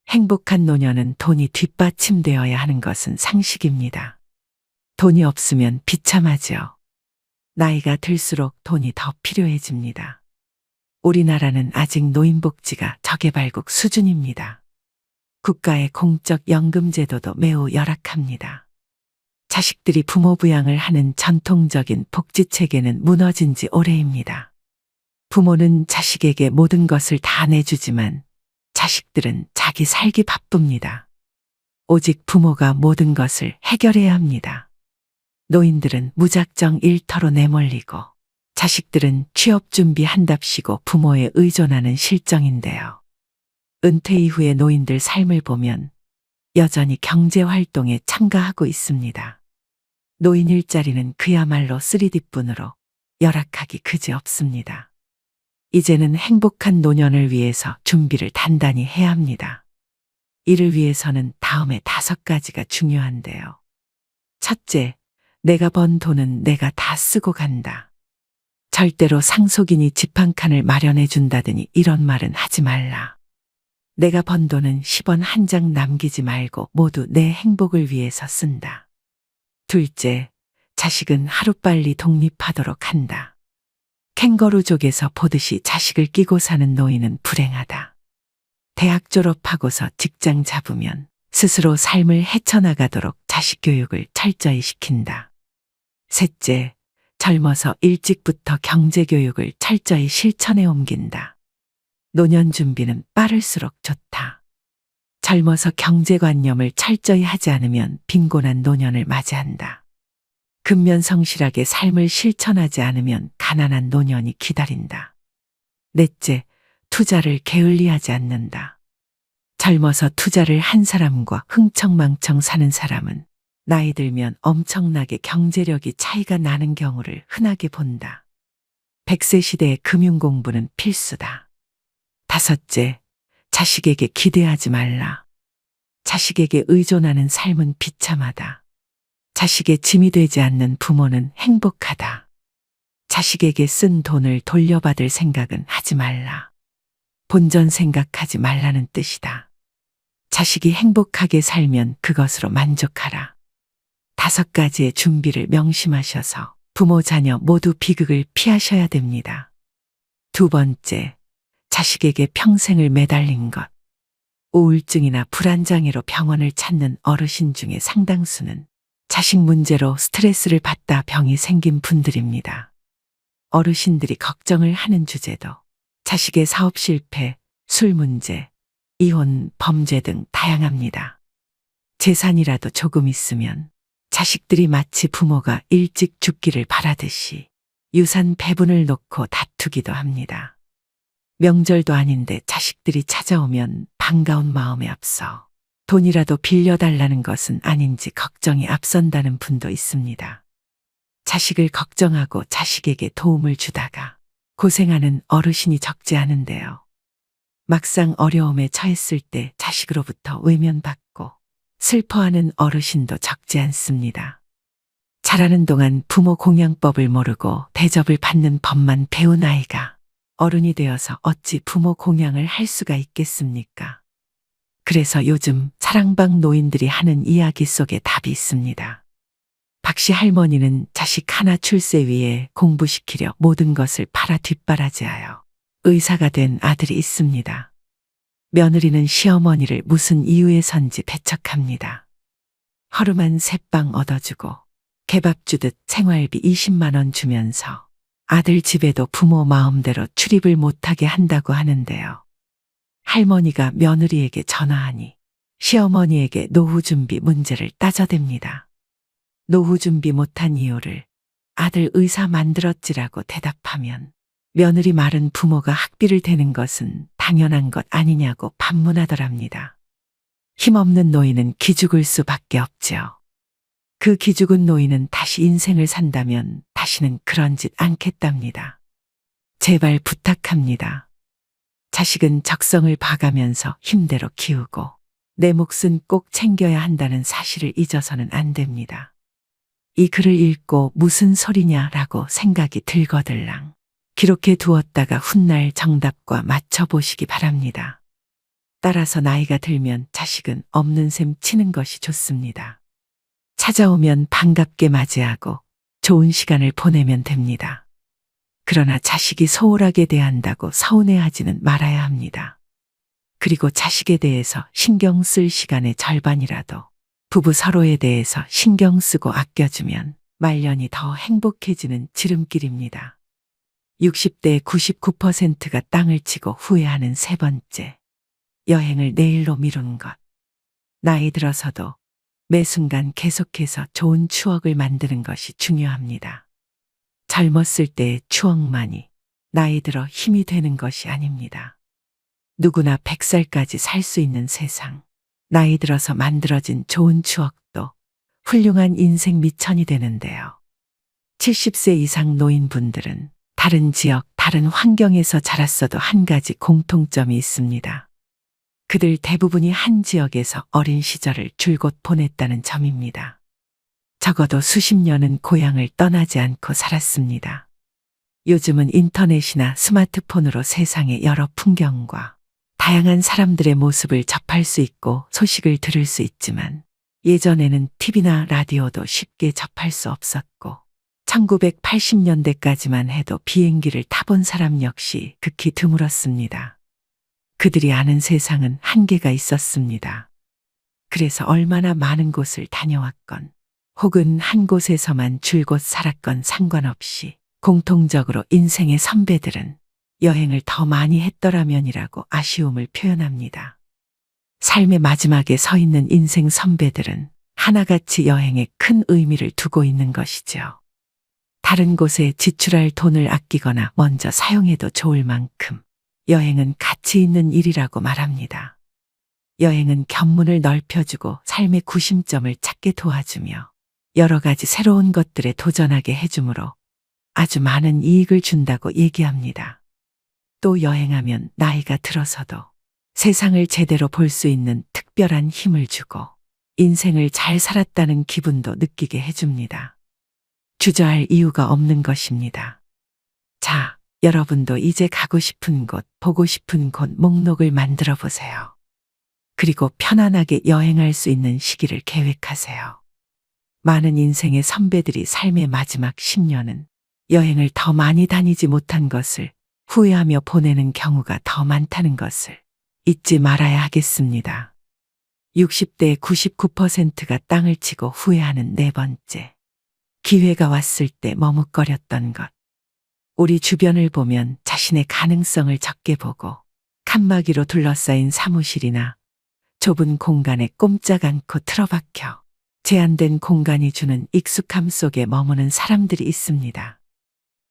행복한 노년은 돈이 뒷받침되어야 하는 것은 상식입니다. 돈이 없으면 비참하죠. 나이가 들수록 돈이 더 필요해집니다. 우리나라는 아직 노인복지가 저개발국 수준입니다. 국가의 공적 연금 제도도 매우 열악합니다. 자식들이 부모 부양을 하는 전통적인 복지 체계는 무너진 지 오래입니다. 부모는 자식에게 모든 것을 다 내주지만 자식들은 자기 살기 바쁩니다. 오직 부모가 모든 것을 해결해야 합니다. 노인들은 무작정 일터로 내몰리고 자식들은 취업 준비한답시고 부모에 의존하는 실정인데요. 은퇴 이후의 노인들 삶을 보면 여전히 경제활동에 참가하고 있습니다. 노인 일자리는 그야말로 3D뿐으로 열악하기 그지없습니다. 이제는 행복한 노년을 위해서 준비를 단단히 해야 합니다. 이를 위해서는 다음에 5가지가 중요한데요. 첫째, 내가 번 돈은 내가 다 쓰고 간다. 절대로 상속인이 집 한 칸을 마련해 준다더니 이런 말은 하지 말라. 내가 번 돈은 10원 한 장 남기지 말고 모두 내 행복을 위해서 쓴다. 둘째, 자식은 하루빨리 독립하도록 한다. 캥거루족에서 보듯이 자식을 끼고 사는 노인은 불행하다. 대학 졸업하고서 직장 잡으면 스스로 삶을 헤쳐나가도록 자식 교육을 철저히 시킨다. 셋째, 젊어서 일찍부터 경제교육을 철저히 실천에 옮긴다. 노년 준비는 빠를수록 좋다. 젊어서 경제관념을 철저히 하지 않으면 빈곤한 노년을 맞이한다. 근면성실하게 삶을 실천하지 않으면 가난한 노년이 기다린다. 넷째, 투자를 게을리하지 않는다. 젊어서 투자를 한 사람과 흥청망청 사는 사람은 나이 들면 엄청나게 경제력이 차이가 나는 경우를 흔하게 본다. 100세 시대의 금융공부는 필수다. 다섯째, 자식에게 기대하지 말라. 자식에게 의존하는 삶은 비참하다. 자식의 짐이 되지 않는 부모는 행복하다. 자식에게 쓴 돈을 돌려받을 생각은 하지 말라. 본전 생각하지 말라는 뜻이다. 자식이 행복하게 살면 그것으로 만족하라. 5가지의 준비를 명심하셔서 부모 자녀 모두 비극을 피하셔야 됩니다. 두 번째, 자식에게 평생을 매달린 것. 우울증이나 불안장애로 병원을 찾는 어르신 중에 상당수는 자식 문제로 스트레스를 받다 병이 생긴 분들입니다. 어르신들이 걱정을 하는 주제도 자식의 사업 실패, 술 문제, 이혼, 범죄 등 다양합니다. 재산이라도 조금 있으면 자식들이 마치 부모가 일찍 죽기를 바라듯이 유산 배분을 놓고 다투기도 합니다. 명절도 아닌데 자식들이 찾아오면 반가운 마음에 앞서 돈이라도 빌려달라는 것은 아닌지 걱정이 앞선다는 분도 있습니다. 자식을 걱정하고 자식에게 도움을 주다가 고생하는 어르신이 적지 않은데요. 막상 어려움에 처했을 때 자식으로부터 외면받고 슬퍼하는 어르신도 적지 않습니다. 자라는 동안 부모 공양법을 모르고 대접을 받는 법만 배운 아이가 어른이 되어서 어찌 부모 공양을 할 수가 있겠습니까? 그래서 요즘 사랑방 노인들이 하는 이야기 속에 답이 있습니다. 박씨 할머니는 자식 하나 출세 위해 공부시키려 모든 것을 팔아 뒷바라지하여 의사가 된 아들이 있습니다. 며느리는 시어머니를 무슨 이유에선지 배척합니다. 허름한 새빵 얻어주고 개밥 주듯 생활비 20만 원 주면서 아들 집에도 부모 마음대로 출입을 못하게 한다고 하는데요. 할머니가 며느리에게 전화하니 시어머니에게 노후 준비 문제를 따져댑니다. 노후 준비 못한 이유를 아들 의사 만들었지라고 대답하면 며느리 말은 부모가 학비를 대는 것은 당연한 것 아니냐고 반문하더랍니다. 힘없는 노인은 기죽을 수밖에 없지요. 그 기죽은 노인은 다시 인생을 산다면 다시는 그런 짓 않겠답니다. 제발 부탁합니다. 자식은 적성을 봐가면서 힘대로 키우고 내 몫은 꼭 챙겨야 한다는 사실을 잊어서는 안 됩니다. 이 글을 읽고 무슨 소리냐라고 생각이 들거들랑 기록해 두었다가 훗날 정답과 맞춰보시기 바랍니다. 따라서 나이가 들면 자식은 없는 셈 치는 것이 좋습니다. 찾아오면 반갑게 맞이하고 좋은 시간을 보내면 됩니다. 그러나 자식이 소홀하게 대한다고 서운해하지는 말아야 합니다. 그리고 자식에 대해서 신경 쓸 시간의 절반이라도 부부 서로에 대해서 신경 쓰고 아껴주면 말년이 더 행복해지는 지름길입니다. 60대 99%가 땅을 치고 후회하는 세 번째. 여행을 내일로 미루는 것. 나이 들어서도 매 순간 계속해서 좋은 추억을 만드는 것이 중요합니다. 젊었을 때의 추억만이 나이 들어 힘이 되는 것이 아닙니다. 누구나 100살까지 살 수 있는 세상. 나이 들어서 만들어진 좋은 추억도 훌륭한 인생 미천이 되는데요. 70세 이상 노인분들은 다른 지역, 다른 환경에서 자랐어도 한 가지 공통점이 있습니다. 그들 대부분이 한 지역에서 어린 시절을 줄곧 보냈다는 점입니다. 적어도 수십 년은 고향을 떠나지 않고 살았습니다. 요즘은 인터넷이나 스마트폰으로 세상의 여러 풍경과 다양한 사람들의 모습을 접할 수 있고 소식을 들을 수 있지만 예전에는 TV나 라디오도 쉽게 접할 수 없었고 1980년대까지만 해도 비행기를 타본 사람 역시 극히 드물었습니다. 그들이 아는 세상은 한계가 있었습니다. 그래서 얼마나 많은 곳을 다녀왔건 혹은 한 곳에서만 줄곧 살았건 상관없이 공통적으로 인생의 선배들은 여행을 더 많이 했더라면이라고 아쉬움을 표현합니다. 삶의 마지막에 서 있는 인생 선배들은 하나같이 여행에 큰 의미를 두고 있는 것이죠. 다른 곳에 지출할 돈을 아끼거나 먼저 사용해도 좋을 만큼 여행은 가치 있는 일이라고 말합니다. 여행은 견문을 넓혀주고 삶의 구심점을 찾게 도와주며 여러 가지 새로운 것들에 도전하게 해주므로 아주 많은 이익을 준다고 얘기합니다. 또 여행하면 나이가 들어서도 세상을 제대로 볼 수 있는 특별한 힘을 주고 인생을 잘 살았다는 기분도 느끼게 해줍니다. 주저할 이유가 없는 것입니다. 자, 여러분도 이제 가고 싶은 곳, 보고 싶은 곳 목록을 만들어 보세요. 그리고 편안하게 여행할 수 있는 시기를 계획하세요. 많은 인생의 선배들이 삶의 마지막 10년은 여행을 더 많이 다니지 못한 것을 후회하며 보내는 경우가 더 많다는 것을 잊지 말아야 하겠습니다. 60대 99%가 땅을 치고 후회하는 네 번째. 기회가 왔을 때 머뭇거렸던 것. 우리 주변을 보면 자신의 가능성을 적게 보고 칸막이로 둘러싸인 사무실이나 좁은 공간에 꼼짝 않고 틀어박혀 제한된 공간이 주는 익숙함 속에 머무는 사람들이 있습니다.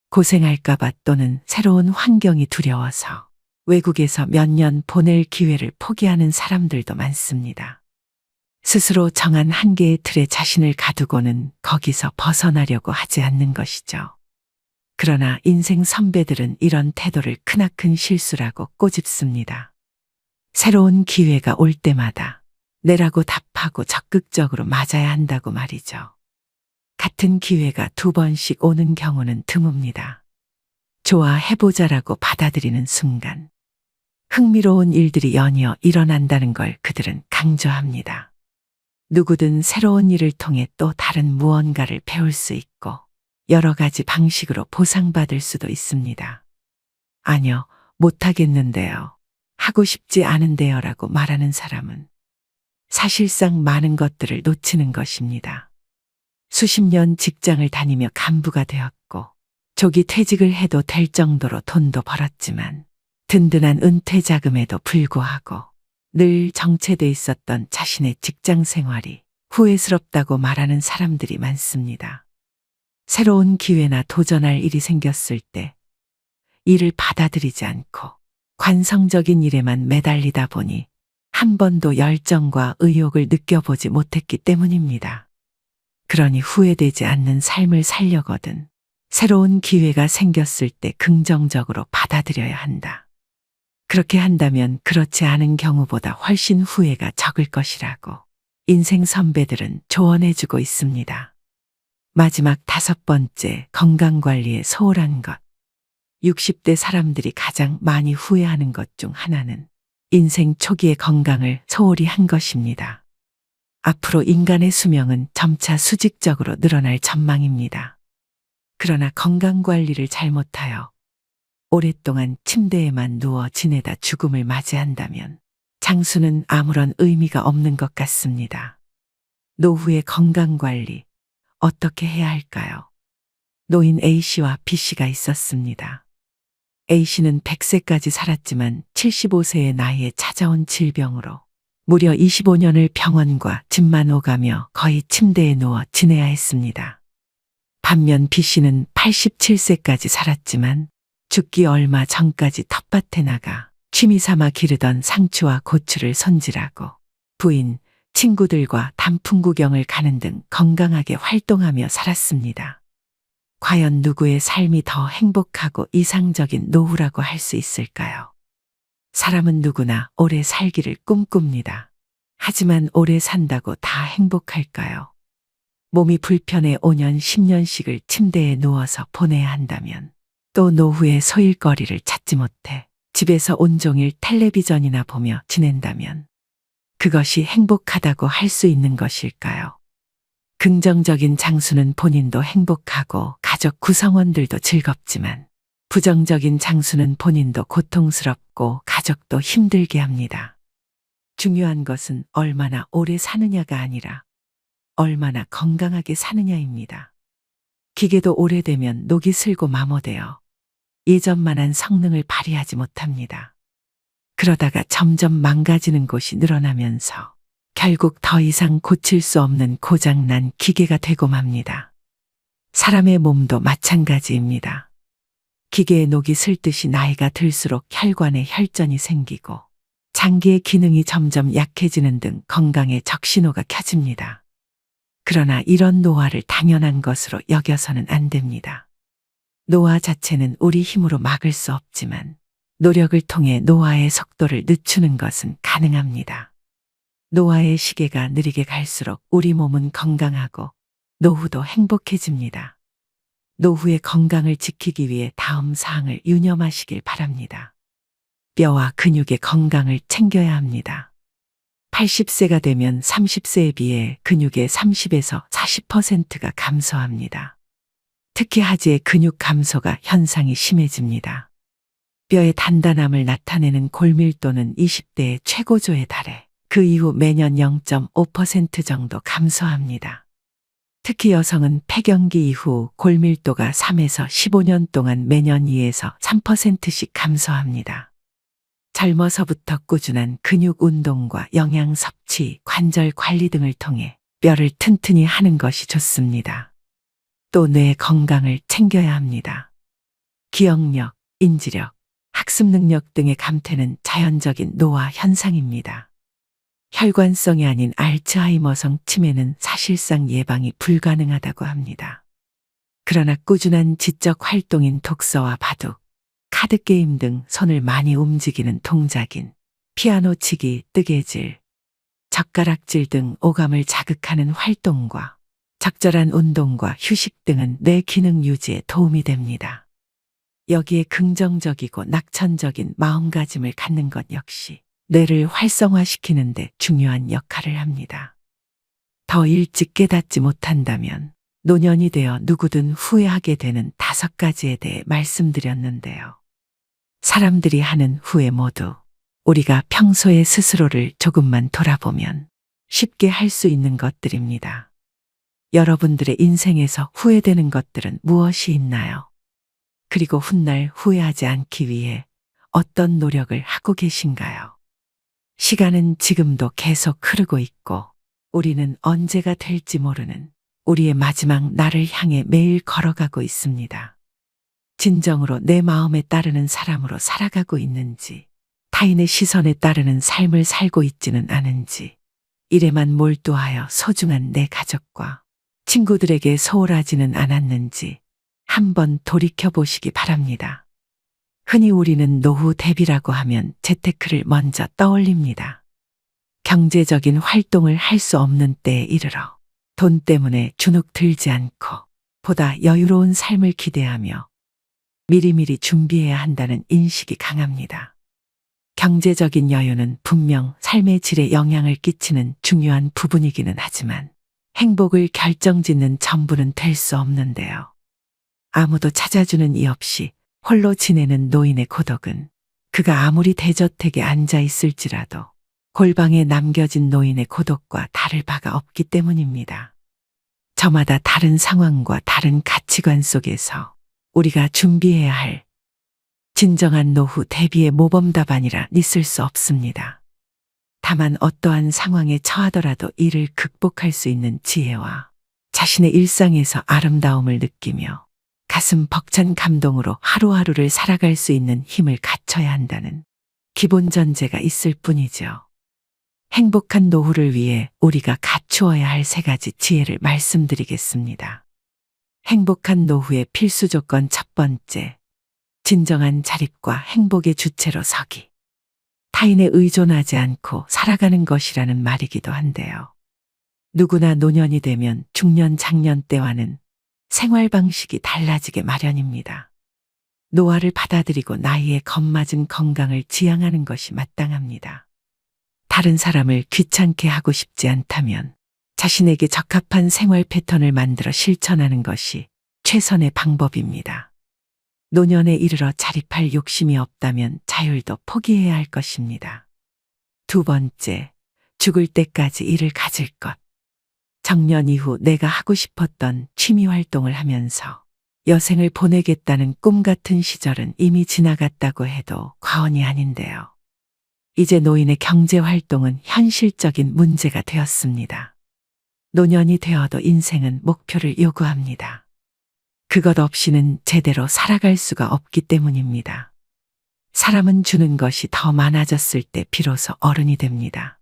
고생할까봐 또는 새로운 환경이 두려워서 외국에서 몇 년 보낼 기회를 포기하는 사람들도 많습니다. 스스로 정한 한계의 틀에 자신을 가두고는 거기서 벗어나려고 하지 않는 것이죠. 그러나 인생 선배들은 이런 태도를 크나큰 실수라고 꼬집습니다. 새로운 기회가 올 때마다 내라고 답하고 적극적으로 맞아야 한다고 말이죠. 같은 기회가 두 번씩 오는 경우는 드뭅니다. 좋아해보자라고 받아들이는 순간 흥미로운 일들이 연이어 일어난다는 걸 그들은 강조합니다. 누구든 새로운 일을 통해 또 다른 무언가를 배울 수 있고 여러 가지 방식으로 보상받을 수도 있습니다. 아니요, 못하겠는데요. 하고 싶지 않은데요 라고 말하는 사람은 사실상 많은 것들을 놓치는 것입니다. 수십 년 직장을 다니며 간부가 되었고 조기 퇴직을 해도 될 정도로 돈도 벌었지만 든든한 은퇴 자금에도 불구하고 늘 정체돼 있었던 자신의 직장 생활이 후회스럽다고 말하는 사람들이 많습니다. 새로운 기회나 도전할 일이 생겼을 때 이를 받아들이지 않고 관성적인 일에만 매달리다 보니 한 번도 열정과 의욕을 느껴보지 못했기 때문입니다. 그러니 후회되지 않는 삶을 살려거든 새로운 기회가 생겼을 때 긍정적으로 받아들여야 한다. 그렇게 한다면 그렇지 않은 경우보다 훨씬 후회가 적을 것이라고 인생 선배들은 조언해주고 있습니다. 마지막 다섯 번째, 건강관리에 소홀한 것. 60대 사람들이 가장 많이 후회하는 것 중 하나는 인생 초기의 건강을 소홀히 한 것입니다. 앞으로 인간의 수명은 점차 수직적으로 늘어날 전망입니다. 그러나 건강관리를 잘못하여 오랫동안 침대에만 누워 지내다 죽음을 맞이한다면 장수는 아무런 의미가 없는 것 같습니다. 노후의 건강관리 어떻게 해야 할까요? 노인 A씨와 B씨가 있었습니다. A씨는 100세까지 살았지만 75세의 나이에 찾아온 질병으로 무려 25년을 병원과 집만 오가며 거의 침대에 누워 지내야 했습니다. 반면 B씨는 87세까지 살았지만 죽기 얼마 전까지 텃밭에 나가 취미 삼아 기르던 상추와 고추를 손질하고 부인, 친구들과 단풍 구경을 가는 등 건강하게 활동하며 살았습니다. 과연 누구의 삶이 더 행복하고 이상적인 노후라고 할 수 있을까요? 사람은 누구나 오래 살기를 꿈꿉니다. 하지만 오래 산다고 다 행복할까요? 몸이 불편해 5년, 10년씩을 침대에 누워서 보내야 한다면, 또 노후에 소일거리를 찾지 못해 집에서 온종일 텔레비전이나 보며 지낸다면, 그것이 행복하다고 할 수 있는 것일까요? 긍정적인 장수는 본인도 행복하고 가족 구성원들도 즐겁지만, 부정적인 장수는 본인도 고통스럽고 가족도 힘들게 합니다. 중요한 것은 얼마나 오래 사느냐가 아니라 얼마나 건강하게 사느냐입니다. 기계도 오래되면 녹이 슬고 마모되어 예전만한 성능을 발휘하지 못합니다. 그러다가 점점 망가지는 곳이 늘어나면서 결국 더 이상 고칠 수 없는 고장난 기계가 되고 맙니다. 사람의 몸도 마찬가지입니다. 기계의 녹이 슬듯이 나이가 들수록 혈관에 혈전이 생기고 장기의 기능이 점점 약해지는 등 건강에 적신호가 켜집니다. 그러나 이런 노화를 당연한 것으로 여겨서는 안 됩니다. 노화 자체는 우리 힘으로 막을 수 없지만 노력을 통해 노화의 속도를 늦추는 것은 가능합니다. 노화의 시계가 느리게 갈수록 우리 몸은 건강하고 노후도 행복해집니다. 노후의 건강을 지키기 위해 다음 사항을 유념하시길 바랍니다. 뼈와 근육의 건강을 챙겨야 합니다. 80세가 되면 30세에 비해 근육의 30에서 40%가 감소합니다. 특히 하지의 근육 감소가 현상이 심해집니다. 뼈의 단단함을 나타내는 골밀도는 20대의 최고조에 달해 그 이후 매년 0.5% 정도 감소합니다. 특히 여성은 폐경기 이후 골밀도가 3에서 15년 동안 매년 2에서 3%씩 감소합니다. 젊어서부터 꾸준한 근육 운동과 영양 섭취, 관절 관리 등을 통해 뼈를 튼튼히 하는 것이 좋습니다. 또 뇌 건강을 챙겨야 합니다. 기억력, 인지력, 학습 능력 등의 감퇴는 자연적인 노화 현상입니다. 혈관성이 아닌 알츠하이머성 치매는 사실상 예방이 불가능하다고 합니다. 그러나 꾸준한 지적 활동인 독서와 바둑, 카드게임 등 손을 많이 움직이는 동작인 피아노 치기, 뜨개질, 젓가락질 등 오감을 자극하는 활동과 적절한 운동과 휴식 등은 뇌 기능 유지에 도움이 됩니다. 여기에 긍정적이고 낙천적인 마음가짐을 갖는 것 역시 뇌를 활성화시키는 데 중요한 역할을 합니다. 더 일찍 깨닫지 못한다면 노년이 되어 누구든 후회하게 되는 5가지에 대해 말씀드렸는데요. 사람들이 하는 후회 모두 우리가 평소에 스스로를 조금만 돌아보면 쉽게 할 수 있는 것들입니다. 여러분들의 인생에서 후회되는 것들은 무엇이 있나요? 그리고 훗날 후회하지 않기 위해 어떤 노력을 하고 계신가요? 시간은 지금도 계속 흐르고 있고 우리는 언제가 될지 모르는 우리의 마지막 날을 향해 매일 걸어가고 있습니다. 진정으로 내 마음에 따르는 사람으로 살아가고 있는지, 타인의 시선에 따르는 삶을 살고 있지는 않은지, 일에만 몰두하여 소중한 내 가족과 친구들에게 소홀하지는 않았는지 한번 돌이켜보시기 바랍니다. 흔히 우리는 노후 대비라고 하면 재테크를 먼저 떠올립니다. 경제적인 활동을 할 수 없는 때에 이르러 돈 때문에 주눅 들지 않고 보다 여유로운 삶을 기대하며 미리미리 준비해야 한다는 인식이 강합니다. 경제적인 여유는 분명 삶의 질에 영향을 끼치는 중요한 부분이기는 하지만 행복을 결정짓는 전부는 될 수 없는데요. 아무도 찾아주는 이 없이 홀로 지내는 노인의 고독은 그가 아무리 대저택에 앉아 있을지라도 골방에 남겨진 노인의 고독과 다를 바가 없기 때문입니다. 저마다 다른 상황과 다른 가치관 속에서 우리가 준비해야 할 진정한 노후 대비의 모범 답안이라 있을 수 없습니다. 다만 어떠한 상황에 처하더라도 이를 극복할 수 있는 지혜와 자신의 일상에서 아름다움을 느끼며 가슴 벅찬 감동으로 하루하루를 살아갈 수 있는 힘을 갖춰야 한다는 기본 전제가 있을 뿐이죠. 행복한 노후를 위해 우리가 갖추어야 할 3가지 지혜를 말씀드리겠습니다. 행복한 노후의 필수 조건 첫 번째, 진정한 자립과 행복의 주체로 서기. 타인에 의존하지 않고 살아가는 것이라는 말이기도 한데요. 누구나 노년이 되면 중년, 장년 때와는 생활 방식이 달라지게 마련입니다. 노화를 받아들이고 나이에 겁맞은 건강을 지향하는 것이 마땅합니다. 다른 사람을 귀찮게 하고 싶지 않다면 자신에게 적합한 생활 패턴을 만들어 실천하는 것이 최선의 방법입니다. 노년에 이르러 자립할 욕심이 없다면 자율도 포기해야 할 것입니다. 두 번째, 죽을 때까지 일을 가질 것. 정년 이후 내가 하고 싶었던 취미 활동을 하면서 여생을 보내겠다는 꿈 같은 시절은 이미 지나갔다고 해도 과언이 아닌데요. 이제 노인의 경제 활동은 현실적인 문제가 되었습니다. 노년이 되어도 인생은 목표를 요구합니다. 그것 없이는 제대로 살아갈 수가 없기 때문입니다. 사람은 주는 것이 더 많아졌을 때 비로소 어른이 됩니다.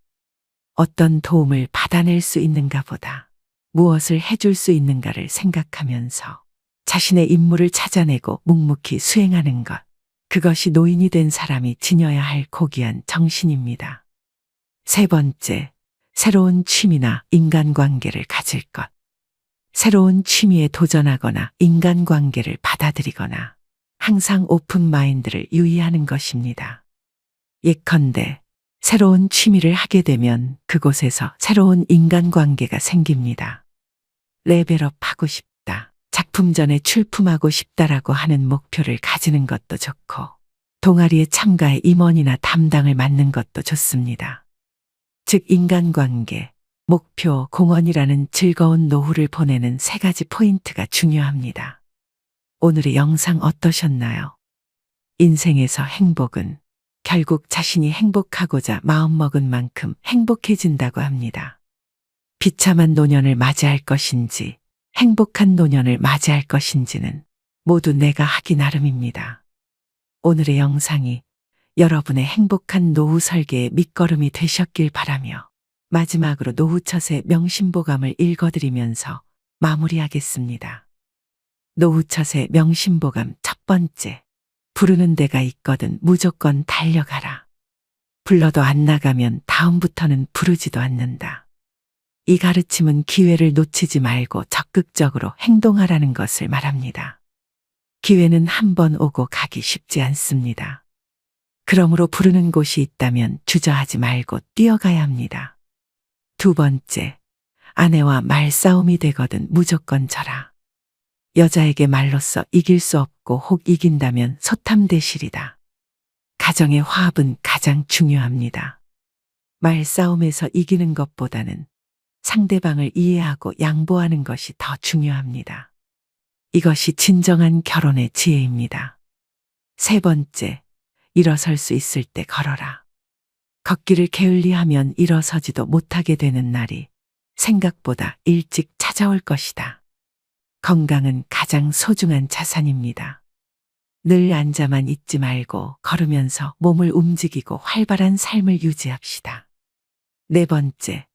어떤 도움을 받아낼 수 있는가 보다 무엇을 해줄 수 있는가를 생각하면서 자신의 임무를 찾아내고 묵묵히 수행하는 것. 그것이 노인이 된 사람이 지녀야 할 고귀한 정신입니다. 세 번째, 새로운 취미나 인간관계를 가질 것. 새로운 취미에 도전하거나 인간관계를 받아들이거나 항상 오픈 마인드를 유의하는 것입니다. 예컨대 새로운 취미를 하게 되면 그곳에서 새로운 인간관계가 생깁니다. 레벨업하고 싶다. 작품전에 출품하고 싶다라고 하는 목표를 가지는 것도 좋고 동아리에 참가해 임원이나 담당을 맡는 것도 좋습니다. 즉 인간관계, 목표, 공헌이라는 즐거운 노후를 보내는 3가지 포인트가 중요합니다. 오늘의 영상 어떠셨나요? 인생에서 행복은 결국 자신이 행복하고자 마음먹은 만큼 행복해진다고 합니다. 비참한 노년을 맞이할 것인지 행복한 노년을 맞이할 것인지는 모두 내가 하기 나름입니다. 오늘의 영상이 여러분의 행복한 노후 설계의 밑거름이 되셨길 바라며 마지막으로 노후처세 명심보감을 읽어드리면서 마무리하겠습니다. 노후처세 명심보감 첫 번째, 부르는 데가 있거든 무조건 달려가라. 불러도 안 나가면 다음부터는 부르지도 않는다. 이 가르침은 기회를 놓치지 말고 적극적으로 행동하라는 것을 말합니다. 기회는 한 번 오고 가기 쉽지 않습니다. 그러므로 부르는 곳이 있다면 주저하지 말고 뛰어가야 합니다. 두 번째, 아내와 말싸움이 되거든 무조건 져라. 여자에게 말로써 이길 수 없고 혹 이긴다면 소탐대실이다. 가정의 화합은 가장 중요합니다. 말싸움에서 이기는 것보다는 상대방을 이해하고 양보하는 것이 더 중요합니다. 이것이 진정한 결혼의 지혜입니다. 세 번째, 일어설 수 있을 때 걸어라. 걷기를 게을리하면 일어서지도 못하게 되는 날이 생각보다 일찍 찾아올 것이다. 건강은 가장 소중한 자산입니다. 늘 앉아만 있지 말고 걸으면서 몸을 움직이고 활발한 삶을 유지합시다. 네 번째,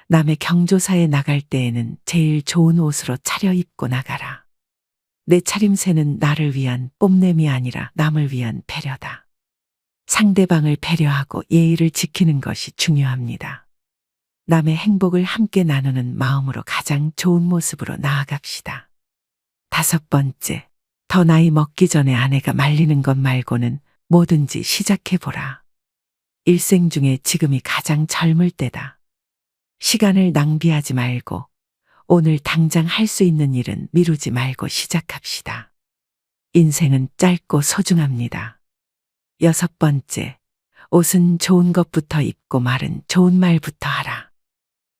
남의 경조사에 나갈 때에는 제일 좋은 옷으로 차려입고 나가라. 내 차림새는 나를 위한 뽐냄이 아니라 남을 위한 배려다. 상대방을 배려하고 예의를 지키는 것이 중요합니다. 남의 행복을 함께 나누는 마음으로 가장 좋은 모습으로 나아갑시다. 다섯 번째, 더 나이 먹기 전에 아내가 말리는 것 말고는 뭐든지 시작해보라. 일생 중에 지금이 가장 젊을 때다. 시간을 낭비하지 말고 오늘 당장 할 수 있는 일은 미루지 말고 시작합시다. 인생은 짧고 소중합니다. 여섯 번째, 옷은 좋은 것부터 입고 말은 좋은 말부터 하라.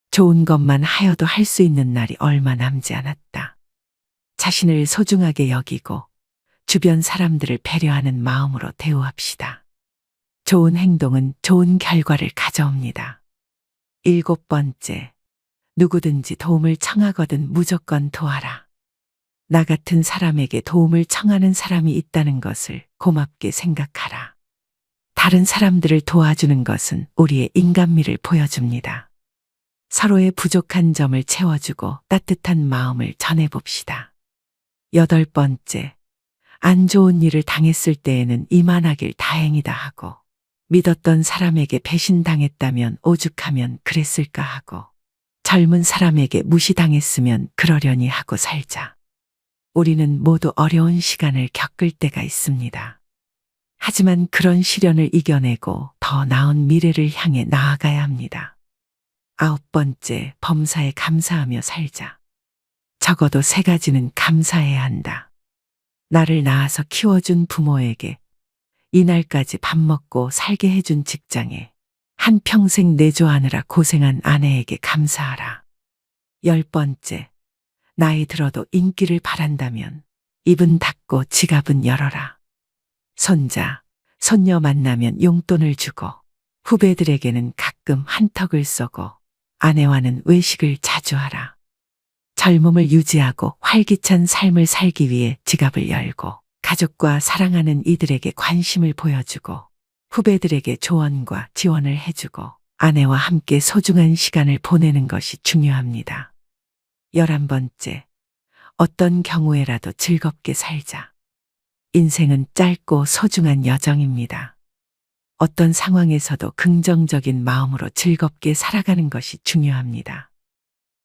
좋은 것만 하여도 할 수 있는 날이 얼마 남지 않았다. 자신을 소중하게 여기고 주변 사람들을 배려하는 마음으로 대우합시다. 좋은 행동은 좋은 결과를 가져옵니다. 7번째, 누구든지 도움을 청하거든 무조건 도와라. 나 같은 사람에게 도움을 청하는 사람이 있다는 것을 고맙게 생각하라. 다른 사람들을 도와주는 것은 우리의 인간미를 보여줍니다. 서로의 부족한 점을 채워주고 따뜻한 마음을 전해봅시다. 8번째, 안 좋은 일을 당했을 때에는 이만하길 다행이다 하고, 믿었던 사람에게 배신당했다면 오죽하면 그랬을까 하고, 젊은 사람에게 무시당했으면 그러려니 하고 살자. 우리는 모두 어려운 시간을 겪을 때가 있습니다. 하지만 그런 시련을 이겨내고 더 나은 미래를 향해 나아가야 합니다. 9번째, 범사에 감사하며 살자. 적어도 3가지는 감사해야 한다. 나를 낳아서 키워준 부모에게, 이날까지 밥 먹고 살게 해준 직장에, 한평생 내조하느라 고생한 아내에게 감사하라. 10번째, 나이 들어도 인기를 바란다면 입은 닫고 지갑은 열어라. 손자, 손녀 만나면 용돈을 주고, 후배들에게는 가끔 한턱을 쏘고, 아내와는 외식을 자주 하라. 젊음을 유지하고 활기찬 삶을 살기 위해 지갑을 열고, 가족과 사랑하는 이들에게 관심을 보여주고, 후배들에게 조언과 지원을 해주고, 아내와 함께 소중한 시간을 보내는 것이 중요합니다. 11번째, 어떤 경우에라도 즐겁게 살자. 인생은 짧고 소중한 여정입니다. 어떤 상황에서도 긍정적인 마음으로 즐겁게 살아가는 것이 중요합니다.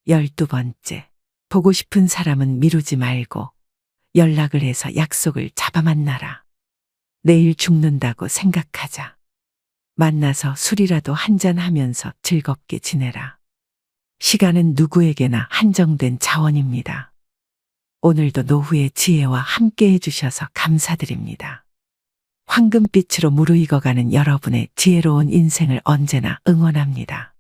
12번째, 보고 싶은 사람은 미루지 말고 연락을 해서 약속을 잡아 만나라. 내일 죽는다고 생각하자. 만나서 술이라도 한잔하면서 즐겁게 지내라. 시간은 누구에게나 한정된 자원입니다. 오늘도 노후의 지혜와 함께 해주셔서 감사드립니다. 황금빛으로 무르익어가는 여러분의 지혜로운 인생을 언제나 응원합니다.